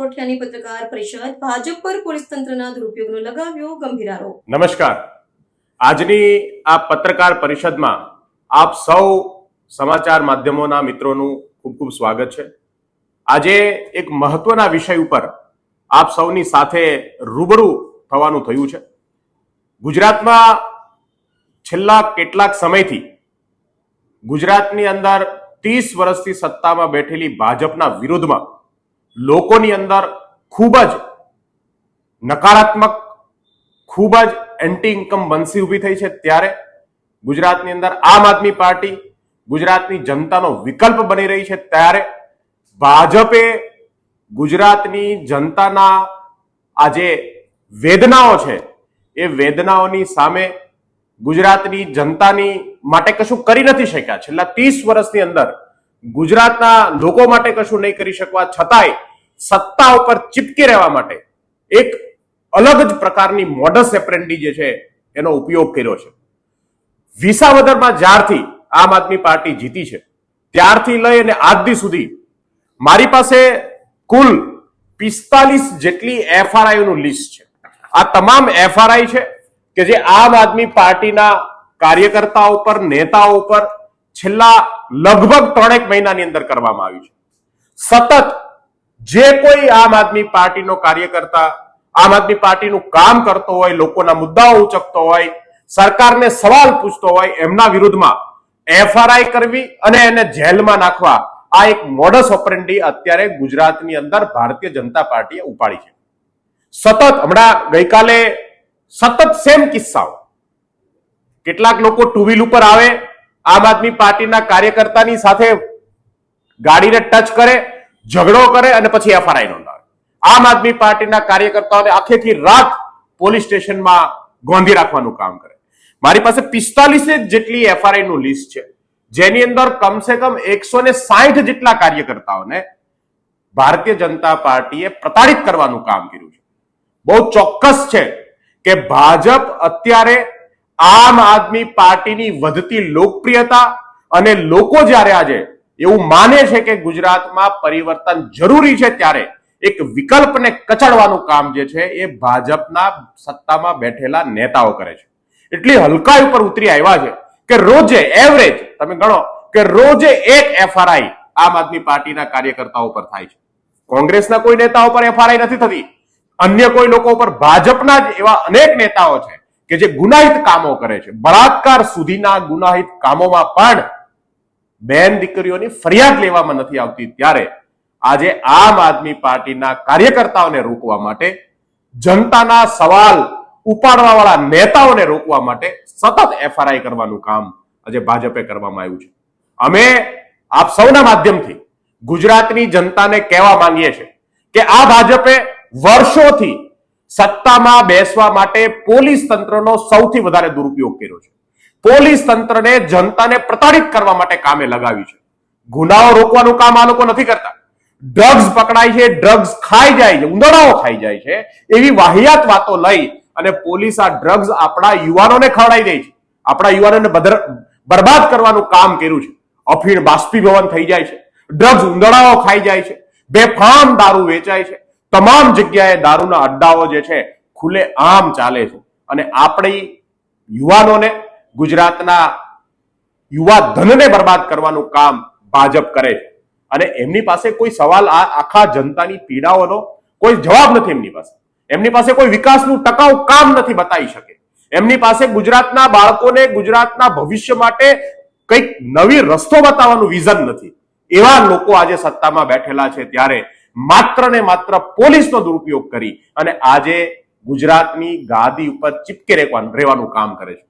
સોરઠિયાની પત્રકાર પરિષદ ભાજપ પર પોલીસ તંત્રના દુરુપયોગનો લગાવ્યો ગંભીર આરોપ। નમસ્કાર। આજની આ પત્રકાર પરિષદમાં આપ સૌ સમાચાર માધ્યમોના મિત્રોનું ખૂબ ખૂબ સ્વાગત છે। આજે એક મહત્વના વિષય ઉપર આપ સૌની સાથે રૂબરૂ થવાનું થયું છે। ગુજરાતમાં છેલ્લા કેટલાક સમયથી ગુજરાતની અંદર 30 વર્ષથી સત્તામાં બેઠેલી ભાજપના વિરોધમાં લોકોની અંદર ખૂબ જ નકારાત્મક, ખૂબ જ એન્ટી ઇન્કમ્બન્સી ઊભી થઈ છે। ત્યારે ગુજરાતની અંદર આમ આદમી પાર્ટી ગુજરાતની જનતાનો વિકલ્પ બની રહી છે। ત્યારે ભાજપે ગુજરાતની જનતાના આ જે વેદનાઓ છે એ વેદનાઓની સામે ગુજરાતની જનતાની માટે કશું કરી નથી શક્યા। છેલ્લા 30 વર્ષની અંદર ગુજરાતના લોકો માટે કશું નહીં કરી શકવા છતાંય સત્તા ઉપર ચીપકી રહેવા માટે એક અલગ જ પ્રકારની મોડસ એપ્રેન્ડી જે છે એનો ઉપયોગ કર્યો છે। વિસાવદરમાં જ્યારથી આમ આદમી પાર્ટી જીતી છે ત્યારથી લઈ અને આજ દી સુધી મારી પાસે કુલ 45 જેટલી એફઆરઆઈ નું લિસ્ટ છે। આ તમામ એફઆરઆઈ છે કે જે આમ આદમી પાર્ટીના કાર્યકર્તાઓ પર, નેતાઓ પર છેલ્લા લગભગ 3 મહિનાની અંદર કરવામાં આવી છે। સતત જે કોઈ આમ આદમી પાર્ટીનો કાર્યકર્તા આમ આદમી પાર્ટીનું કામ કરતો હોય, લોકોના મુદ્દાઓ ઉચકતો હોય, સરકારને સવાલ પૂછતો હોય, એમના વિરુદ્ધમાં એફઆરઆઈ કરવી અને એને જેલમાં નાખવા, આ એક મોડસ ઓપરેન્ડી અત્યારે ગુજરાતની અંદર ભારતીય જનતા પાર્ટીએ ઉપાડી છે। સતત હમણાં ગઈકાલે સતત સેમ કિસ્સાઓ, કેટલાક લોકો ટુ વ્હીલ ઉપર આવે, આમ આદમી પાર્ટીના કાર્યકર્તાની સાથે ગાડીને ટચ કરે, ઝઘડો કરે અને પછી એફઆરઆઈ નોંધાવે। આમ આદમી પાર્ટીના કાર્યકર્તાઓને આખી રાત પોલીસ સ્ટેશનમાં ગોંધી રાખવાનું કામ કરે। મારી પાસે 45 જેટલી એફઆરઆઈ નું લિસ્ટ છે, જેની અંદર કમસે કમ 160 જેટલા કાર્યકર્તાઓને ભારતીય જનતા પાર્ટીએ પ્રતાડિત કરવાનું કામ કર્યું છે। બહુ ચોક્કસ છે કે ભાજપ અત્યારે આમ આદમી પાર્ટીની વધતી લોકપ્રિયતા અને લોકો જ્યારે આજે એવું માને છે કે ગુજરાતમાં પરિવર્તન જરૂરી છે, ત્યારે એક વિકલ્પને કચડવાનું કામ જે છે એ ભાજપના સત્તામાં બેઠેલા નેતાઓ કરે છે। એટલી હલકાઈ ઉપર ઉતરી આવ્યા છે કે રોજે એવરેજ તમે ગણો કે રોજે એક એફઆરઆઈ આમ આદમી પાર્ટીના કાર્યકર્તાઓ પર થાય છે। કોંગ્રેસના કોઈ નેતાઓ પર એફઆરઆઈ નથી થતી, અન્ય કોઈ લોકો પર ભાજપના જ એવા અનેક નેતાઓ છે કે જે ગુનાહિત કામો કરે છે। બળાત્કાર સુધીના ગુનાહિત કામોમાં પણ બેન દીકરીઓની ફરિયાદ લેવામાં નથી આવતી। ત્યારે આજે આમ આદમી પાર્ટીના કાર્યકર્તાઓને રોકવા માટે, જનતાના સવાલ ઉપાડવા વાળા નેતાઓને રોકવા માટે સતત એફઆરઆઈ કરવાનું કામ આજે ભાજપે કરવામાં આવ્યું છે। અમે આપ સૌના માધ્યમથી ગુજરાતની જનતાને કહેવા માંગીએ છીએ કે આ ભાજપે વર્ષોથી સત્તામાં બેસવા માટે પોલીસ તંત્રનો સૌથી વધારે દુરુપયોગ કર્યો છે। પોલીસ તંત્રને જનતાને પ્રતાડિત કરવા માટે કામે લગાવી છે। ગુનાઓ રોકવાનું કામ આ લોકો નથી કરતા। ડ્રગ્સ પકડાય છે, ડ્રગ્સ ખાઈ જાય છે, ઉંદરડાઓ ખાઈ જાય છે, એવી વાહિયાત વાતો લઈ અને પોલીસ આ ડ્રગ્સ આપણા યુવાનોને ખવડાવી દે છે। આપણા યુવાનોને બરબાદ કરવાનું કામ કર્યું છે। અફીણ બાષ્પીભવન થઈ જાય છે, ડ્રગ્સ ઉંદરડાઓ ખાઈ જાય છે, બેફામ દારૂ વેચાય છે, તમામ જગ્યાએ દારૂના અડ્ડાઓ જે છે ખુલ્લે આમ ચાલે છે। અને આપણી યુવાનોને, ગુજરાતના યુવા ધનને બરબાદ કરવાનું કામ ભાજપ કરે છે। અને એમની પાસે કોઈ સવાલ, આ આખા જનતાની પીડાઓનો કોઈ જવાબ નથી એમની પાસે। એમની પાસે કોઈ વિકાસનું ટકાઉ કામ નથી બતાવી શકે। એમની પાસે ગુજરાતના બાળકોને, ગુજરાતના ભવિષ્ય માટે કંઈક નવી રસ્તો બતાવવાનું વિઝન નથી। એવા લોકો આજે સત્તામાં બેઠેલા છે, ત્યારે માત્ર ને માત્ર પોલીસનો દુરુપયોગ કરી અને આજે ગુજરાતની ગાદી ઉપર ચીપકે રહેવાનું કામ કરે છે।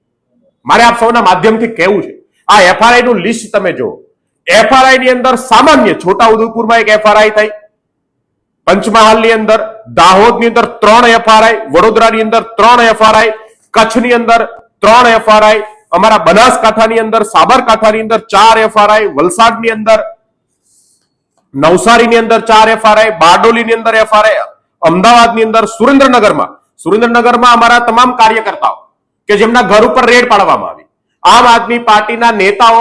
મારે આપ સૌના માધ્યમથી કહેવું છે, આ એફઆરઆઈ નું લિસ્ટ તમે જો, એફઆરઆઈ ની અંદર સામાન્ય છોટાઉદેપુરમાં એક એફઆરઆઈ થઈ, પંચમહાલની અંદર, દાહોદની અંદર 3 એફઆરઆઈ, વડોદરાની અંદર 3 એફઆરઆઈ, કચ્છની અંદર 3 એફઆરઆઈ, અમારા બનાસકાંઠાની અંદર, સાબરકાંઠાની અંદર 4 એફઆરઆઈ, વલસાડની અંદર, નવસારીની અંદર 4 એફઆરઆઈ, બારડોલીની અંદર એફઆરઆઈ, અમદાવાદની અંદર, સુરેન્દ્રનગરમાં અમારા તમામ કાર્યકર્તાઓ કે જેમના ઘર ઉપર રેડ પાડવામાં આવી, આમ આદમી પાર્ટીના નેતાઓ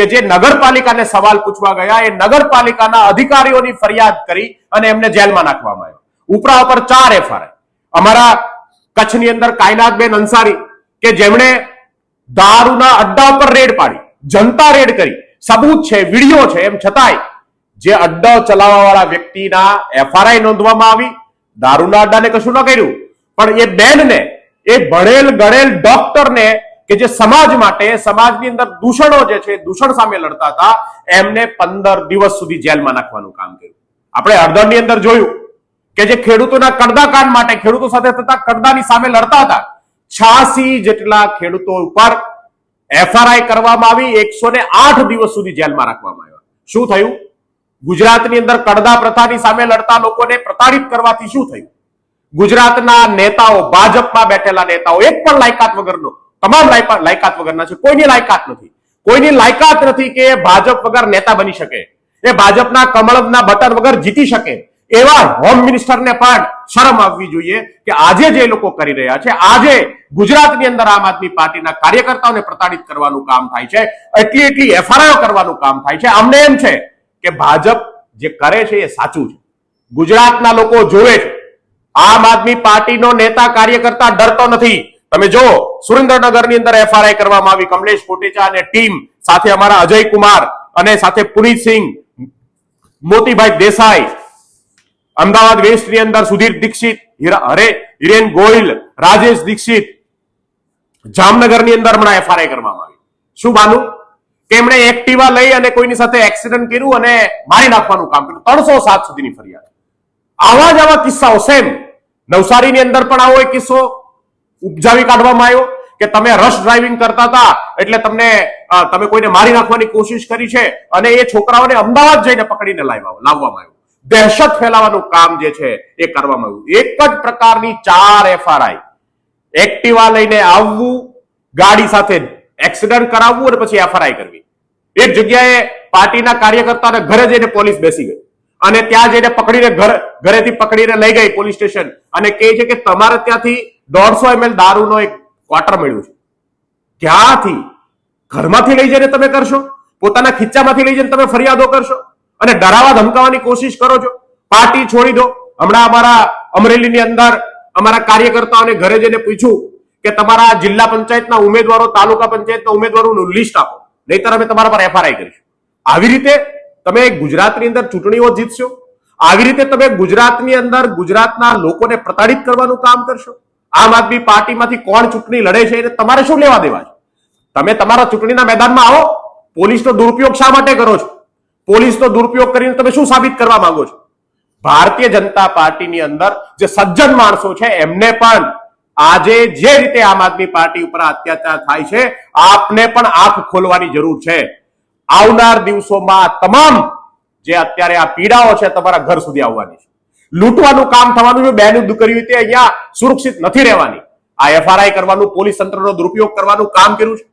કે જે નગરપાલિકાને સવાલ પૂછવા ગયા એ નગરપાલિકાના અધિકારીઓની ફરિયાદ કરી અને એમને જેલમાં નાખવામાં આવ્યા. ઉપરા ઉપર 4 FRI. અમારા કચ્છની અંદર કાયનાતબેન અંસારી કે જેમણે દારૂના અડ્ડા પર રેડ પાડી, જનતા રેડ કરી, સબૂત છે, વિડીયો છે, એમ છતાંય જે અડ્ડો ચલાવવા વાળા વ્યક્તિના FRI નોંધવામાં આવી, દારૂના અડ્ડાને કશું ન કર્યું, પણ એ બેનને, એ ભણેલ ગણેલ ડોક્ટરને કે જે સમાજ માટે, સમાજની અંદર દૂષણો જે છે, દૂષણ સામે લડતા હતા, એમને 15 દિવસ સુધી જેલમાં નાખવાનું કામ કર્યું. આપણે હળદરની અંદર જોયું કે જે ખેડૂતોના કડદાકાંડ માટે, ખેડૂતો સાથે થતા કડદાની સામે લડતા હતા, 86 જેટલા ખેડૂતો ઉપર FRI કરવામાં આવી, 108 દિવસ સુધી જેલમાં રાખવામાં આવ્યા. શું થયું? ગુજરાતની અંદર કડદા પ્રથાની સામે લડતા લોકોને પ્રતાડિત કરવાથી શું થયું? ગુજરાતના નેતાઓ, ભાજપમાં બેઠેલા નેતાઓ, એક પણ લાયકાત વગરનો, તમામ લાયકાત વગરના છે. કોઈની લાયકાત નથી. કોઈની લાયકાત નથી કે ભાજપ વગર નેતા બની શકે, એ ભાજપના કમળના બટન વગર જીતી શકે. એવા હોમ મિનિસ્ટરને પણ શરમ આવવી જોઈએ કે આજે જે લોકો કરી રહ્યા છે, આજે ગુજરાતની અંદર આમ આદમી પાર્ટીના કાર્યકર્તાઓને પ્રતાડિત કરવાનું કામ થાય છે, એટલી FRI કરવાનું કામ થાય છે. અમને એમ છે કે ભાજપ જે કરે છે એ સાચું છે. ગુજરાતના લોકો જોવે છે. આમ આદમી પાર્ટીનો નેતા કાર્યકર્તા ડરતો નથી. તમે જો સુરેન્દ્રનગરની અંદર FRI કરવામાં આવી, કમલેશ કોટેચા અને ટીમ સાથે અમારા અજય કુમાર અને સાથે પુનિતસિંહ, મોતીભાઈ દેસાઈ, અમદાવાદ વેસ્ટની અંદર સુધીર દીક્ષિત, હિરેન ગોયલ, રાજેશ દીક્ષિત, જામનગરની અંદર હમણાં FRI કરવામાં આવી. શું બાનું? કે એમણે એક્ટિવા લઈ અને કોઈની સાથે એક્સિડન્ટ કર્યું અને મારી નાખવાનું કામ કર્યું. 307 સુધીની ફરિયાદ. આવા કિસ્સાઓ સેમ નવસારીની અંદર પણ આવો એક કિસ્સો ઉપજાવી કાઢવામાં આવ્યો કે તમે રશ ડ્રાઇવિંગ કરતા હતા એટલે તમે કોઈને મારી નાખવાની કોશિશ કરી છે અને એ છોકરાઓને અમદાવાદ જઈને પકડીને લાવવામાં આવ્યું. દહેશત ફેલાવાનું કામ જે છે એ કરવામાં આવ્યું. એક જ પ્રકારની 4 FRI. એક્ટિવા લઈને આવવું, ગાડી સાથે એક્સિડન્ટ કરાવવું અને પછી FRI કરવી. એક જગ્યાએ પાર્ટીના કાર્યકર્તાને ઘરે જઈને પોલીસ બેસી ગઈ અને ત્યાં જઈને પકડીને ઘરેથી પકડીને લઈ ગઈ પોલીસ સ્ટેશન અને કહે છે કે તમારે ત્યાંથી 150 ml દારૂનો એક ક્વાર્ટર મળ્યું છે. ક્યાંથી? ઘરમાંથી લઈ જઈને તમે કરશો? પોતાના ખીચામાંથી લઈ જઈને તમે ફરિયાદો કરશો અને ડરાવા ધમકાવવાની કોશિશ કરો છો? પાર્ટી છોડી દો. હમણાં અમારા અમરેલીની અંદર અમારા કાર્યકર્તાઓને ઘરે જઈને પૂછ્યું કે તમારા જિલ્લા પંચાયતના ઉમેદવારો, તાલુકા પંચાયતના ઉમેદવારોનું લિસ્ટ આપો, નહીતર અમે તમારા પર FRI કરીશું. આવી રીતે તમે ગુજરાતની અંદર ચૂંટણીઓ જીતશો? આવી રીતે તમે ગુજરાતની અંદર ગુજરાતના લોકોને પ્રતાડિત કરવાનું કામ કરશો? આમ આદમી પાર્ટીમાંથી કોણ ચૂંટણી લડે છે એને તમારે શું લેવા દેવા છે? તમે તમારા ચૂંટણીના મેદાનમાં આવો. પોલીસનો દુરુપયોગ શા માટે કરો છો? પોલીસનો દુરુપયોગ કરીને તમે શું સાબિત કરવા માંગો છો? ભારતીય જનતા પાર્ટીની અંદર જે સજ્જન માણસો છે એમને પણ આજે જે રીતે આમ આદમી પાર્ટી ઉપર અત્યાચાર થાય છે, આપને પણ આંખ ખોલવાની જરૂર છે. આવનાર દિવસોમાં તમામ જે અત્યારે આ પીડાઓ છે તમારા ઘર સુધી આવવાની છે. લૂંટવાનું કામ થવાનું છે. બેનું દીકરીઓ તે અહીંયા સુરક્ષિત નથી રહેવાની. આ FRI કરવાનું, પોલીસ તંત્રનો દુરુપયોગ કરવાનું કામ કર્યું છે.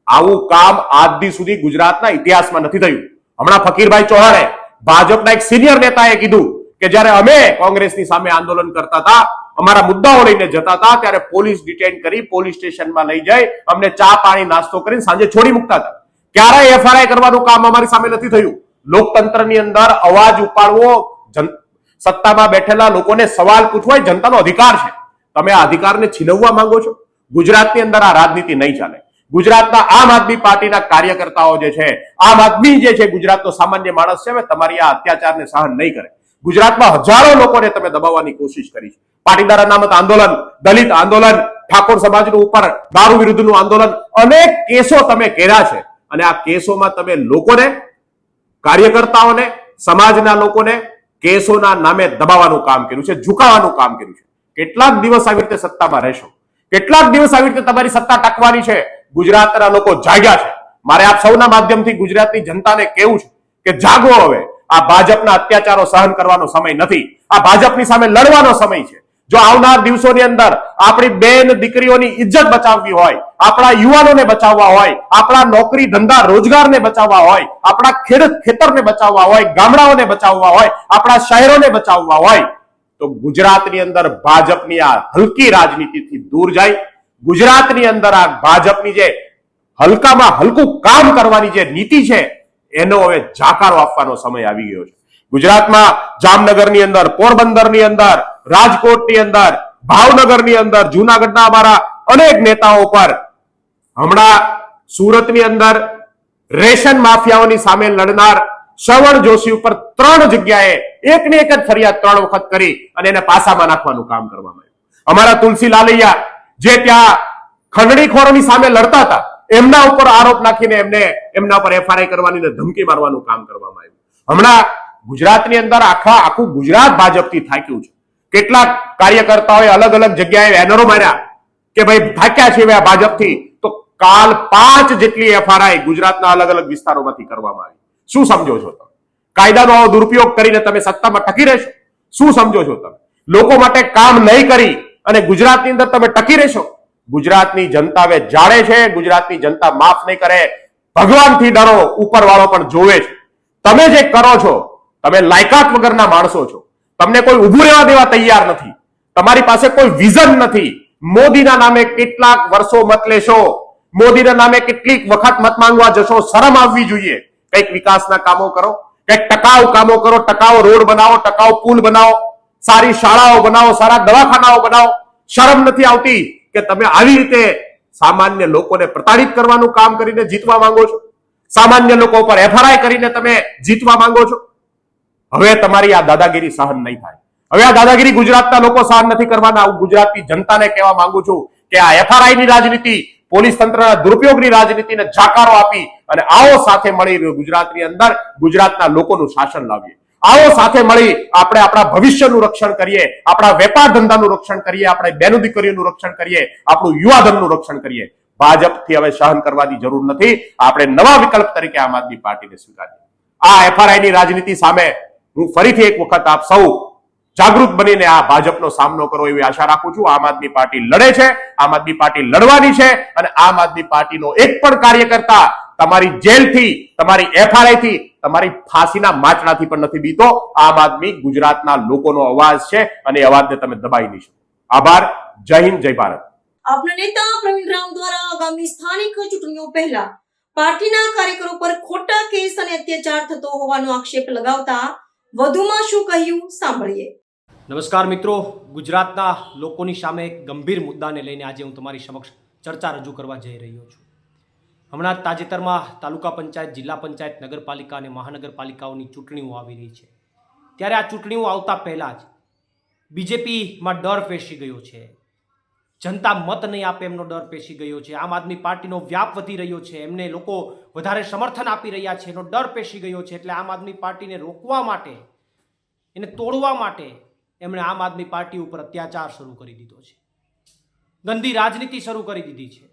આવું કામ આજ દી સુધી ગુજરાતના ઇતિહાસમાં નથી થયું. હમણાં ફકીરભાઈ ચૌહાણે, ભાજપના એક સિનિયર નેતાએ કીધું કે જ્યારે અમે કોંગ્રેસની સામે આંદોલન કરતા હતા, અમારા મુદ્દાઓ લઈને જતા હતા, ત્યારે પોલીસ ડિટેન કરી પોલીસ સ્ટેશનમાં લઈ જાય, અમને ચા પાણી નાસ્તો કરીને સાંજે છોડી મૂકતા હતા. ક્યારેય FRI કરવાનું કામ અમારી સામે નથી થયું. લોકતંત્રની અંદર અવાજ ઉપાડવો, સત્તામાં બેઠેલા લોકોને સવાલ પૂછવો એ જનતાનો અધિકાર છે. તમે આ અધિકારને છીનવવા માંગો છો? ગુજરાતની અંદર આ રાજનીતિ નહીં ચાલે. ગુજરાતના આમ આદમી પાર્ટીના કાર્યકર્તાઓ જે છે, આમ આદમી જે છે, ગુજરાતનો સામાન્ય માણસ છે, તમારી આ અત્યાચારને સહન નહીં કરે. ગુજરાતમાં હજારો લોકોને તમે દબાવવાની કોશિશ કરી છે. પાટીદાર અનામત આંદોલન, દલિત આંદોલન, ઠાકોર સમાજનું ઉપર દારૂ વિરુદ્ધનું આંદોલન, અનેક કેસો તમે કર્યા છે અને આ કેસોમાં તમે લોકોને, કાર્યકર્તાઓને, સમાજના લોકોને કેસોના નામે દબાવવાનું કામ કર્યું છે, ઝુકાવવાનું કામ કર્યું છે. કેટલાક દિવસ આવી રીતે સત્તામાં રહેશો? કેટલાક દિવસ આવી રીતે તમારી સત્તા ટકવાની છે? ગુજરાતના લોકો જાગ્યા છે. મારે આપ સૌના માધ્યમથી ગુજરાતની જનતાને કહેવું છે કે જાગો હવે. આ ભાજપના અત્યાચારો સહન કરવાનો સમય નથી. આ ભાજપની સામે લડવાનો સમય છે. જો આવનાર દિવસોની અંદર આપણી બેન દીકરીઓની ઇજ્જત બચાવવી હોય, આપણા યુવાનોને બચાવવા હોય, આપણા નોકરી ધંધા રોજગારને બચાવવા હોય, આપણા ખેતરને બચાવવા હોય, ગામડાઓને બચાવવા હોય, આપણા શહેરોને બચાવવા હોય, તો ગુજરાતની અંદર ભાજપની આ હલકી રાજનીતિથી દૂર જાય. ગુજરાતની અંદર આ ભાજપની જે હલકામાં હલકું કામ કરવાની જે નીતિ છે એનો હવે જાકારો આપવાનો સમય આવી ગયો છે. ગુજરાતમાં જામનગરની અંદર, પોરબંદરની અંદર, રાજકોટની અંદર, ભાવનગરની અંદર, જૂનાગઢના અમારા અનેક નેતાઓ પર, હમણાં સુરતની અંદર રેશન માફિયાઓની સામે લડનાર શ્રવણ જોશી ઉપર 3 જગ્યાએ એકને એક જ ફરિયાદ 3 વખત કરી અને એને પાસામાં નાખવાનું કામ કરવામાં આવ્યું. અમારા તુલસી લાલૈયા જે ત્યાં ખંડણીખોરોની સામે લડતા હતા એમના ઉપર આરોપ નાખીને એમના ઉપર એફઆરઆઈ કરવાની ને ધમકી મારવાનું કામ કરવામાં આવ્યું. હમણાં ગુજરાતની અંદર આખું ગુજરાત ભાજપથી થાક્યું છે. કેટલાક કાર્યકર્તાઓએ અલગ અલગ જગ્યાએ બેનરો માર્યા કે ભાઈ થાક્યા છે આ ભાજપથી. તો કાલ 5 જેટલી એફઆરઆઈ ગુજરાતના અલગ અલગ વિસ્તારોમાંથી કરવામાં આવી. શું સમજો છો તમે? કાયદાનો દુરુપયોગ કરીને તમે સત્તામાં ટકી રહેશો? શું સમજો છો તમે? લોકો માટે કામ નહીં કરી અને ગુજરાતની અંદર તમે ટકી રહેશો? ગુજરાતની જનતા હવે જાણે છે, ગુજરાતની જનતા માફ નહીં કરે. ભગવાનથી ડરો, ઉપરવાળો પણ જોવે છે. તમે જે કરો છો તમે લાયકાત વગરના માણસો છો. તમને કોઈ ઉભું રહેવા દેવા તૈયાર નથી. તમારી પાસે કોઈ વિઝન નથી. મોદીના નામે કેટલાક વર્ષો મત લેશો, મોદીના નામે કેટલીક વખત મત માંગવા જશો. શરમ આવવી જોઈએ. કંઈક વિકાસના કામો કરો, કંઈક ટકાઉ કામો કરો, ટકાઉ રોડ બનાવો, ટકાઉ પુલ બનાવો, સારી શાળાઓ બનાવો, સારા દવાખાનાઓ બનાવો. શરમ નથી આવતી કે તમે આવી રીતે સામાન્ય લોકોને પ્રતાડિત કરવાનું કામ કરીને જીતવા માંગો છો? સામાન્ય લોકો પર એફઆરઆઈ કરીને તમે જીતવા માંગો છો? હવે તમારી આ દાદાગીરી સહન નહીં થાય. હવે આ દાદાગીરી ગુજરાતના લોકો સહન નથી કરવાના. હું ગુજરાતની જનતાને કહેવા માંગુ છું કે આ એફઆરઆઈ ની રાજનીતિ, પોલીસ તંત્રના દુરુપયોગની રાજનીતિને જાકારો આપી અને આવો સાથે મળી ગુજરાતની અંદર ગુજરાતના લોકોનું શાસન લાવીએ. આવો સાથે મળી આપણે આપણા ભવિષ્યનું રક્ષણ કરીએ, આપણા વેપાર ધંધાનું રક્ષણ કરીએ, આપણે બહેનો દીકરીઓનું રક્ષણ કરીએ, આપણું યુવાધનનું રક્ષણ કરીએ. ભાજપથી હવે સહન કરવાની જરૂર નથી. આપણે નવા વિકલ્પ તરીકે આમ આદમી પાર્ટીને સ્વીકારીએ. આ એફઆરઆઈ ની રાજનીતિ સામે હું ફરીથી એક વખત આપ સૌ જાગૃત બનીને આ ભાજપનો સામનો કરો એવી આશા રાખું છું. આમ આદમી પાર્ટી લડે છે, આમ આદમી પાર્ટી લડવાની છે અને આમ આદમી પાર્ટીનો એક પણ કાર્યકર્તા તમારી જેલથી, તમારી એફઆરઆઈ થી, તમારી ફાંસીના માચડાથી પણ નથી બીતો. આમ આદમી ગુજરાતના લોકોનો અવાજ છે અને એ અવાજને તમે દબાઈ નહીં શકો. આભાર. જય હિન્દ, જય ભારત. આપના નેતા પ્રવીણ રામ દ્વારા આગામી સ્થાનિક ચૂંટણીઓ પહેલા પાર્ટીના કાર્યકરો પર ખોટા કેસ અને અત્યાચાર થતો હોવાનો આક્ષેપ લગાવતા વધુમાં શું કહ્યું સાંભળીએ. નમસ્કાર મિત્રો, ગુજરાતના લોકોની સામે એક ગંભીર મુદ્દાને લઈને આજે હું તમારી સમક્ષ ચર્ચા રજૂ કરવા જઈ રહ્યો છું. હમણાં તાજેતરમાં તાલુકા પંચાયત, જિલ્લા પંચાયત, નગરપાલિકા અને મહાનગરપાલિકાઓની ચૂંટણીઓ આવી રહી છે. ત્યારે આ ચૂંટણીઓ આવતા પહેલાં જ બીજેપીમાં ડર પેસી ગયો છે. જનતા મત નહીં આપે એમનો ડર પેસી ગયો છે. આમ આદમી પાર્ટીનો વ્યાપ વધી રહ્યો છે, એમને લોકો વધારે સમર્થન આપી રહ્યા છે એનો ડર પેસી ગયો છે. એટલે આમ આદમી પાર્ટીને રોકવા માટે, એને તોડવા માટે એમણે આમ આદમી પાર્ટી ઉપર અત્યાચાર શરૂ કરી દીધો છે. ગંદી રાજનીતિ શરૂ કરી દીધી છે.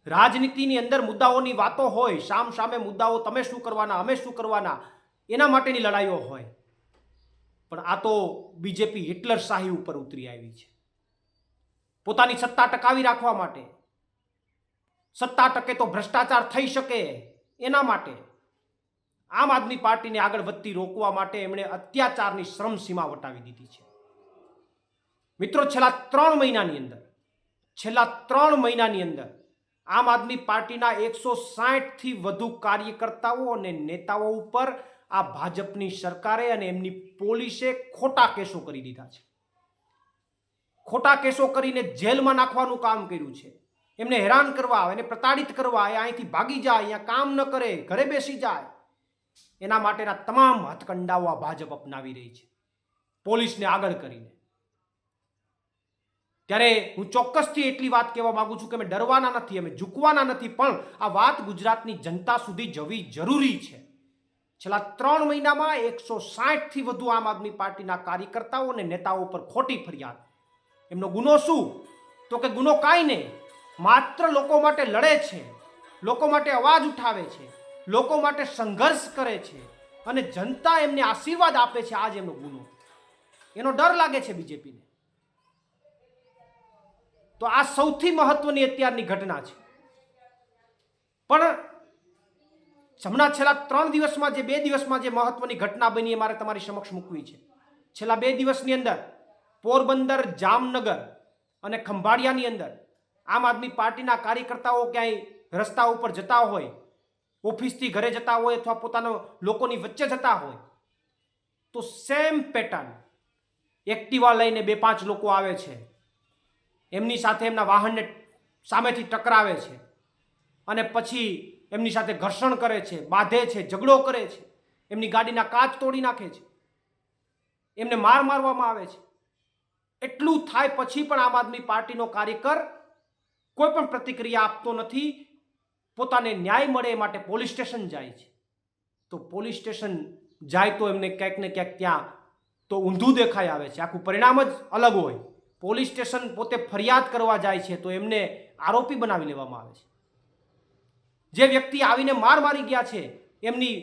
રાજનીતિની અંદર મુદ્દાઓની વાતો હોય, સામ સામે મુદ્દાઓ, તમે શું કરવાના, અમે શું કરવાના, એના માટેની લડાઈઓ હોય. પણ આ તો બીજેપી હિટલર શાહી ઉપર ઉતરી આવી છે. પોતાની સત્તા ટકાવી રાખવા માટે, સત્તા ટકે તો ભ્રષ્ટાચાર થઈ શકે એના માટે, આમ આદમી પાર્ટીને આગળ વધતી રોકવા માટે એમણે અત્યાચારની શ્રમસીમા વટાવી દીધી છે. મિત્રો, છેલ્લા 3 મહિનાની અંદર આમ આદમી પાર્ટીના 160 થી વધુ કાર્યકર્તાઓ અને નેતાઓ ઉપર આ ભાજપની સરકારે અને એમની પોલીસે ખોટા કેસો કરી દીધા છે. ખોટા કેસો કરીને જેલમાં નાખવાનું કામ કર્યું છે. એમને હેરાન કરવા, એને પ્રતાડિત કરવા, એ અહીંથી ભાગી જાય, અહીંયા કામ ન કરે, ઘરે બેસી જાય, એના માટેના તમામ હથકંડાઓ આ ભાજપ અપનાવી રહી છે, પોલીસને આગળ કરીને. ત્યારે હું ચોક્કસથી એટલી વાત કહેવા માંગુ છું કે અમે ડરવાના નથી, અમે ઝૂકવાના નથી, પણ આ વાત ગુજરાતની જનતા સુધી જવી જરૂરી છે. છેલ્લા 3 મહિનામાં 160 થી વધુ આમ આદમી પાર્ટીના કાર્યકર્તાઓ અને નેતાઓ પર ખોટી ફરિયાદ. એમનો ગુનો શું? તો કે ગુનો કાંઈ નહીં, માત્ર લોકો માટે લડે છે, લોકો માટે અવાજ ઉઠાવે છે, લોકો માટે સંઘર્ષ કરે છે અને જનતા એમને આશીર્વાદ આપે છે. આજ એમનો ગુનો. એનો ડર લાગે છે બીજેપીને. તો આ સૌથી મહત્વની અત્યારની ઘટના છે. પણ હમણાં છેલ્લા 3 દિવસમાં જે 2 દિવસમાં જે મહત્વની ઘટના બની એ મારે તમારી સમક્ષ મૂકવી છે. છેલ્લા 2 દિવસની અંદર પોરબંદર, જામનગર અને ખંભાળિયાની અંદર આમ આદમી પાર્ટીના કાર્યકર્તાઓ ક્યાંય રસ્તા ઉપર જતા હોય, ઓફિસથી ઘરે જતા હોય અથવા પોતાના લોકોની વચ્ચે જતા હોય તો સેમ પેટર્ન એક્ટિવા લઈને 2-5 લોકો આવે છે, એમની સાથે એમના વાહનને સામેથી ટકરાવે છે અને પછી એમની સાથે ઘર્ષણ કરે છે, બાંધે છે, ઝઘડો કરે છે, એમની ગાડીના કાચ તોડી નાખે છે, એમને મારવામાં આવે છે. એટલું થાય પછી પણ આમ આદમી પાર્ટીનો કાર્યકર કોઈ પણ પ્રતિક્રિયા આપતો નથી. પોતાને ન્યાય મળે એ માટે પોલીસ સ્ટેશન જાય છે. તો પોલીસ સ્ટેશન જાય તો એમને ક્યાંક ને ક્યાંક ત્યાં તો ઊંધું દેખાઈ આવે છે. આખું પરિણામ જ અલગ હોય. પોલીસ સ્ટેશન પોતે ફરિયાદ કરવા જાય છે તો એમને આરોપી બનાવી લેવામાં આવે છે. જે વ્યક્તિ આવીને માર મારી ગયા છે એમની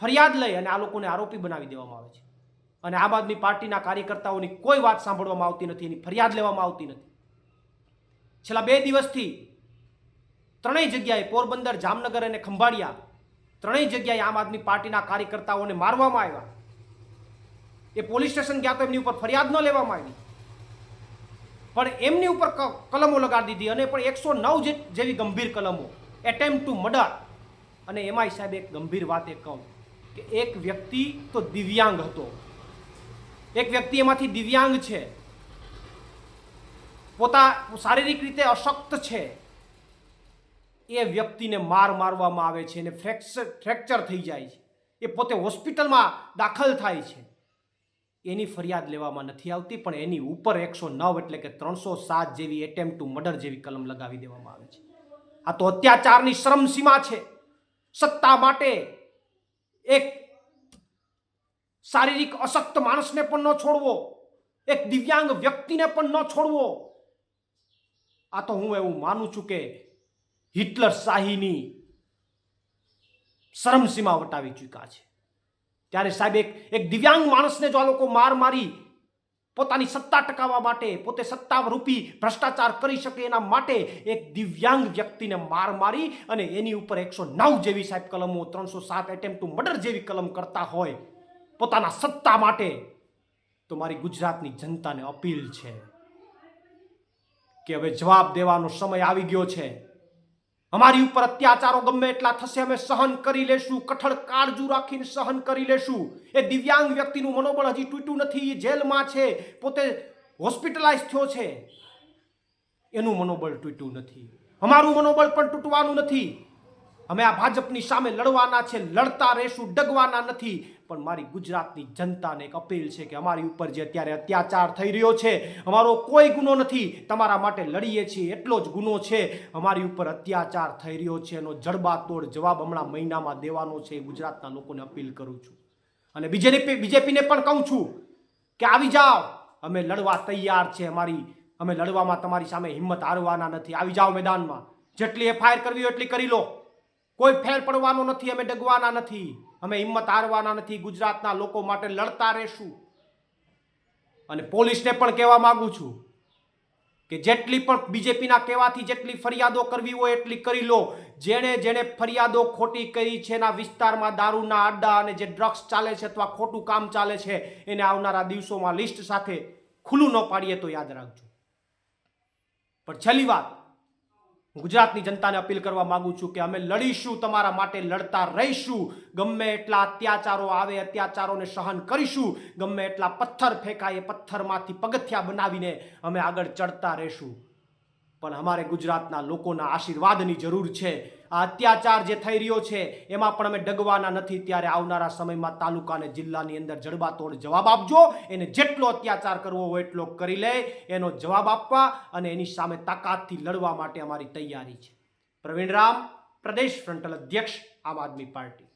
ફરિયાદ લઈ અને આ લોકોને આરોપી બનાવી દેવામાં આવે છે. અને આમ આદમી પાર્ટીના કાર્યકર્તાઓની કોઈ વાત સાંભળવામાં આવતી નથી, એની ફરિયાદ લેવામાં આવતી નથી. છેલ્લા 2 દિવસથી 3 જગ્યાએ પોરબંદર, જામનગર અને ખંભાળિયા 3 જગ્યાએ આમ આદમી પાર્ટીના કાર્યકર્તાઓને મારવામાં આવ્યા. એ પોલીસ સ્ટેશન ગયા તો એમની ઉપર ફરિયાદ ન લેવામાં આવી, પણ એમની ઉપર કલમો લગાડી દીધી અને પણ 109 જેવી ગંભીર કલમો, એટેમ્પ્ટ ટુ મર્ડર. અને એમાંય સાહેબ એક ગંભીર વાત એ કહું કે એક વ્યક્તિ તો દિવ્યાંગ હતો, એક વ્યક્તિ એમાંથી દિવ્યાંગ છે, શારીરિક રીતે અશક્ત છે, એ વ્યક્તિને મારવામાં આવે છે અને ફ્રેક્ચર થઈ જાય છે, એ પોતે હોસ્પિટલમાં દાખલ થાય છે. એની ફરિયાદ લેવામાં નથી આવતી, પણ એની ઉપર 109 એટલે કે 307 જેવી એટેમ્પ્ટ ટુ મર્ડર જેવી કલમ લગાવી દેવામાં આવે છે. આ તો અત્યાચારની શરમસીમા છે. સત્તા માટે એક શારીરિક અશક્ત માણસને પણ ન છોડવો, એક દિવ્યાંગ વ્યક્તિને પણ ન છોડવો. આ તો હું એવું માનું છું કે હિટલર શાહીની શરમસીમા વટાવી ચૂક્યા છે. ત્યારે સાહેબ એક દિવ્યાંગ માણસને જો આ લોકો મારી પોતાની સત્તા ટકાવવા માટે, પોતે સત્તારૂપી ભ્રષ્ટાચાર કરી શકે એના માટે એક દિવ્યાંગ વ્યક્તિને મારી અને એની ઉપર 109 જેવી સાહેબ કલમો, 307 એટેમ્પ્ટ ટુ મર્ડર જેવી કલમ કરતા હોય પોતાના સત્તા માટે, તો મારી ગુજરાતની જનતાને અપીલ છે કે હવે જવાબ દેવાનો સમય આવી ગયો છે. અમારી ઉપર અત્યાચારો ગમે એટલા થશે, અમે સહન કરી લેશું, કઠણ કાળજુ રાખીને સહન કરી લેશું. એ દિવ્યાંગ વ્યક્તિનું મનોબળ હજી તૂટ્યું નથી, જેલમાં છે, પોતે હોસ્પિટલાઇઝ થયો છે, એનું મનોબળ તૂટ્યું નથી. અમારું મનોબળ પણ તૂટવાનું નથી. અમે આ ભાજપની સામે લડવાના છે, લડતા રહેશું, ડગવાના નથી. પણ મારી ગુજરાતની જનતાને એક અપીલ છે કે અમારી ઉપર જે અત્યારે અત્યાચાર થઈ રહ્યો છે, અમારો કોઈ ગુનો નથી, તમારા માટે લડીએ છીએ એટલો જ ગુનો છે. અમારી ઉપર અત્યાચાર થઈ રહ્યો છે, એનો જડબાતોડ જવાબ હમણાં મહિનામાં દેવાનો છે. ગુજરાતના લોકોને અપીલ કરું છું અને બીજેપીને પણ કહું છું કે આવી જાઓ, અમે લડવા તૈયાર છે. અમે લડવામાં તમારી સામે હિંમત હારવાના નથી. આવી જાઓ મેદાનમાં, જેટલી એફઆઈઆર કરવી હોય એટલી કરી લો, કોઈ ફેર પડવાનો નથી. અમે ડગવાના નથી, અમે હિંમત હારવાના નથી. ગુજરાતના લોકો માટે લડતા રહેશું. અને પોલીસને પણ કહેવા માંગુ છું કે જેટલી પણ બીજેપીના કહેવાથી જેટલી ફરિયાદો કરવી હોય એટલી કરી લો. જેણે ફરિયાદો ખોટી કરી છે, એના વિસ્તારમાં દારૂના અડ્ડા અને જે ડ્રગ્સ ચાલે છે અથવા ખોટું કામ ચાલે છે, એને આવનારા દિવસોમાં લિસ્ટ સાથે ખુલ્લું ન પાડીએ તો યાદ રાખજો. પણ છેલ્લી વાત, ગુજરાતની જનતાને અપીલ કરવા માંગુ છું કે અમે લડીશું, તમારા માટે લડતા રહીશું. ગમે એટલા અત્યાચારો આવે, અત્યાચારોને સહન કરીશું. ગમે એટલા પથ્થર ફેંકાય, એ પથ્થરમાંથી પગથિયા બનાવીને અમે આગળ ચડતા રહીશું. પણ અમારે ગુજરાતના લોકોના આશીર્વાદની જરૂર છે. આ અત્યાચાર જે થઈ રહ્યો છે એમાં પણ અમે ડગવાના નથી. ત્યારે આવનારા સમયમાં તાલુકા અને જિલ્લાની અંદર જડબાતોડ જવાબ આપજો. એને જેટલો અત્યાચાર કરવો હોય એટલો કરી લે, એનો જવાબ આપવા અને એની સામે તાકાતથી લડવા માટે અમારી તૈયારી છે. પ્રવીણ રામ, પ્રદેશ ફ્રન્ટલ અધ્યક્ષ, આમ આદમી પાર્ટી.